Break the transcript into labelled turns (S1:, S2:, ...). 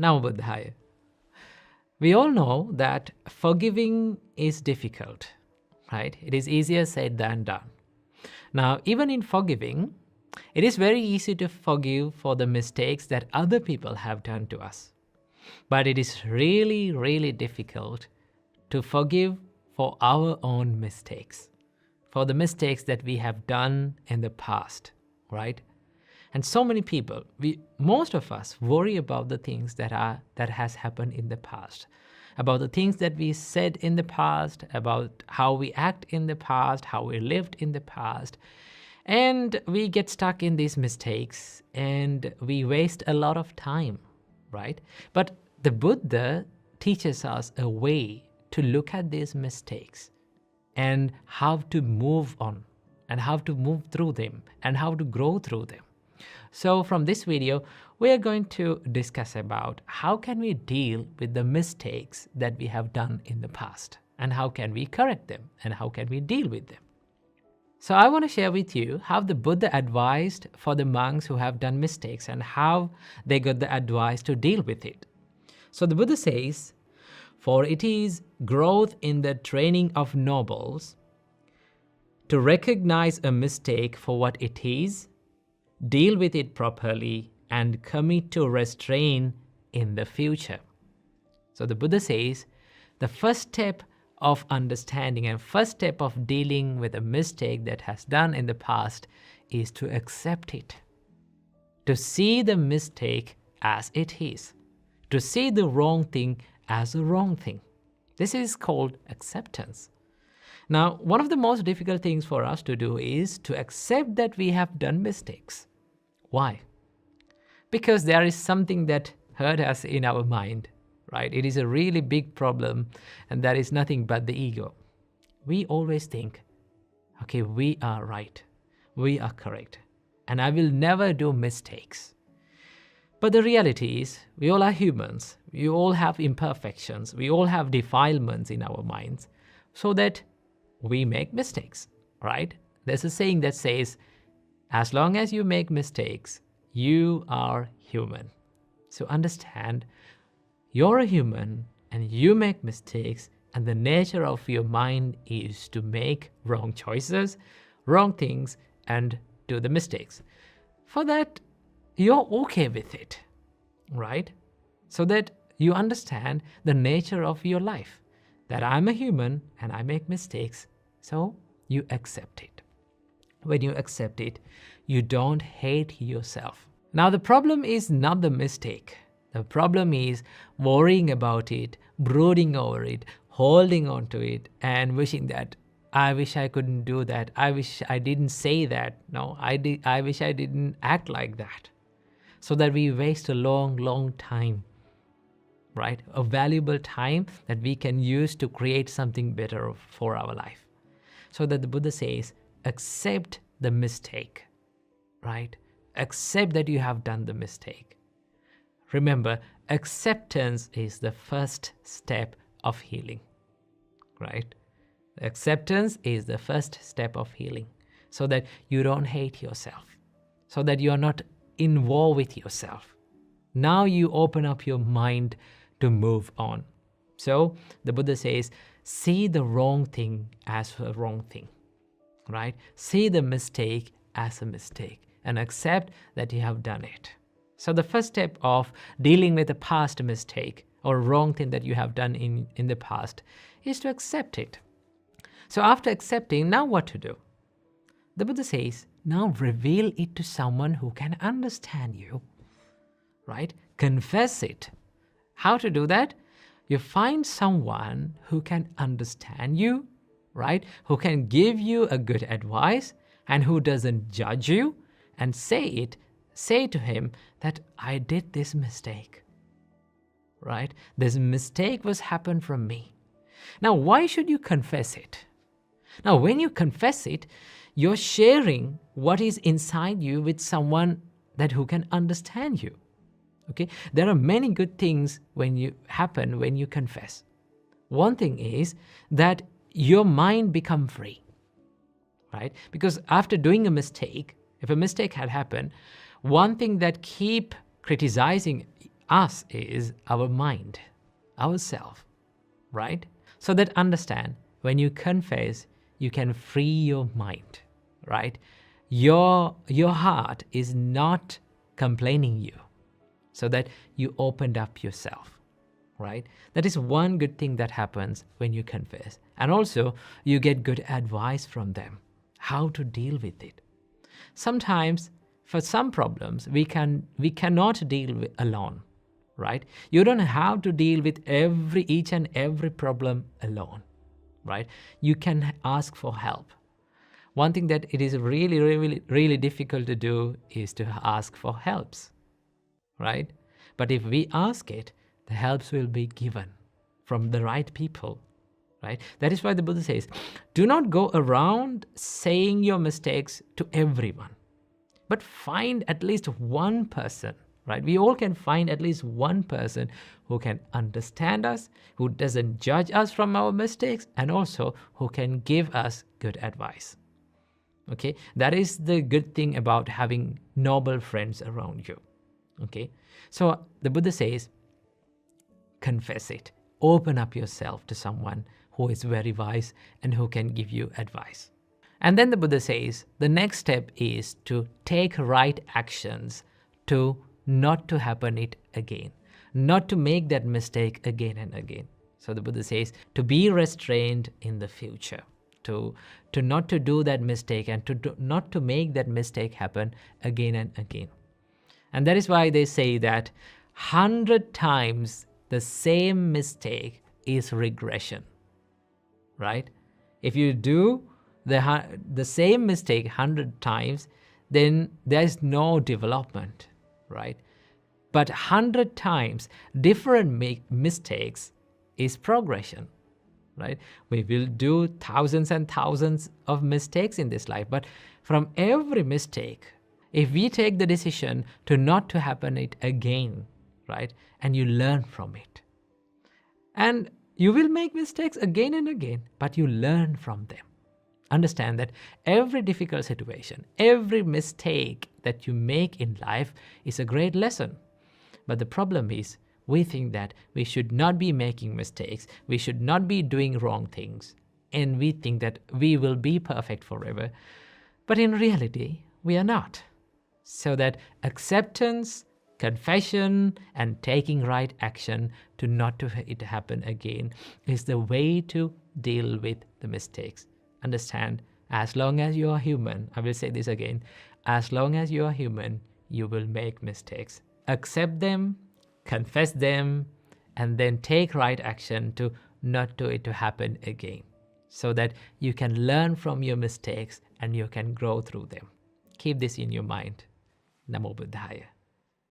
S1: Now, Buddhaya, we all know that forgiving is difficult, right? It is easier said than done. Now, even in forgiving, it is very easy to forgive for the mistakes that other people have done to us. But it is really, really difficult to forgive for our own mistakes, for the mistakes that we have done in the past, right? And so many people, most of us worry about the things that has happened in the past, about the things that we said in the past, about how we act in the past, how we lived in the past. And we get stuck in these mistakes and we waste a lot of time, right? But the Buddha teaches us a way to look at these mistakes and how to move on and how to move through them and how to grow through them. So from this video, we are going to discuss about how can we deal with the mistakes that we have done in the past and how can we correct them and how can we deal with them. So I want to share with you how the Buddha advised for the monks who have done mistakes and how they got the advice to deal with it. So the Buddha says, "For it is growth in the training of nobles to recognize a mistake for what it is, deal with it properly, and commit to restrain in the future." So the Buddha says the first step of understanding and first step of dealing with a mistake that has done in the past is to accept it, to see the mistake as it is, to see the wrong thing as a wrong thing. This is called acceptance. Now, one of the most difficult things for us to do is to accept that we have done mistakes. Why? Because there is something that hurt us in our mind, right? It is a really big problem, and that is nothing but the ego. We always think, okay, we are right, we are correct, and I will never do mistakes. But the reality is, we all are humans, we all have imperfections, we all have defilements in our minds, so that we make mistakes, right? There's a saying that says, as long as you make mistakes, you are human. So understand, you're a human and you make mistakes, and the nature of your mind is to make wrong choices, wrong things, and do the mistakes. For that, you're okay with it, right? So that you understand the nature of your life, that I'm a human and I make mistakes, so you accept it. When you accept it, you don't hate yourself. Now, the problem is not the mistake. The problem is worrying about it, brooding over it, holding on to it, and wishing that, I wish I couldn't do that. I wish I didn't say that. No, I wish I didn't act like that. So that we waste a long, long time, right? A valuable time that we can use to create something better for our life. So that the Buddha says, accept the mistake, right? Accept that you have done the mistake. Remember, acceptance is the first step of healing, right? Acceptance is the first step of healing, so that you don't hate yourself, so that you are not in war with yourself. Now you open up your mind to move on. So the Buddha says, see the wrong thing as a wrong thing, right? See the mistake as a mistake and accept that you have done it. So the first step of dealing with a past mistake or wrong thing that you have done in the past is to accept it. So after accepting, now what to do? The Buddha says, now reveal it to someone who can understand you, right? Confess it. How to do that? You find someone who can understand you, right? Who can give you a good advice and who doesn't judge you, and say to him that I did this mistake, right? This mistake was happened from me. Now, why should you confess it? Now, when you confess it, you're sharing what is inside you with someone who can understand you. Okay? There are many good things when you confess. One thing is that your mind becomes free, right? Because after doing a mistake, if a mistake had happened, one thing that keep criticizing us is our mind, ourself, right? So that understand, when you confess, you can free your mind, right? Your heart is not complaining you, so that you opened up yourself, right? That is one good thing that happens when you confess. And also, you get good advice from them, how to deal with it. Sometimes, for some problems, we cannot deal with alone, right? You don't have to deal with each and every problem alone, right? You can ask for help. One thing that it is really, really, really difficult to do is to ask for helps, right? But if we ask it, the helps will be given from the right people, right? That is why the Buddha says, do not go around saying your mistakes to everyone, but find at least one person, right? We all can find at least one person who can understand us, who doesn't judge us from our mistakes, and also who can give us good advice. Okay, that is the good thing about having noble friends around you. Okay, so the Buddha says, confess it. Open up yourself to someone who is very wise and who can give you advice. And then the Buddha says, the next step is to take right actions to not to happen it again, not to make that mistake again and again. So the Buddha says, to be restrained in the future, to not to do that mistake and not to make that mistake happen again and again. And that is why they say that 100 times the same mistake is regression, right? If you do the same mistake 100 times, then there is no development, right? But 100 times different mistakes is progression, right? We will do thousands and thousands of mistakes in this life, but from every mistake, if we take the decision to not to happen it again, right? And you learn from it. And you will make mistakes again and again, but you learn from them. Understand that every difficult situation, every mistake that you make in life is a great lesson. But the problem is, we think that we should not be making mistakes, we should not be doing wrong things, and we think that we will be perfect forever. But in reality, we are not. So that acceptance, confession, and taking right action to not to it happen again is the way to deal with the mistakes. Understand, as long as you are human, I will say this again, as long as you are human, you will make mistakes. Accept them, confess them, and then take right action to not to it to happen again, so that you can learn from your mistakes and you can grow through them. Keep this in your mind. Namo Buddhaya.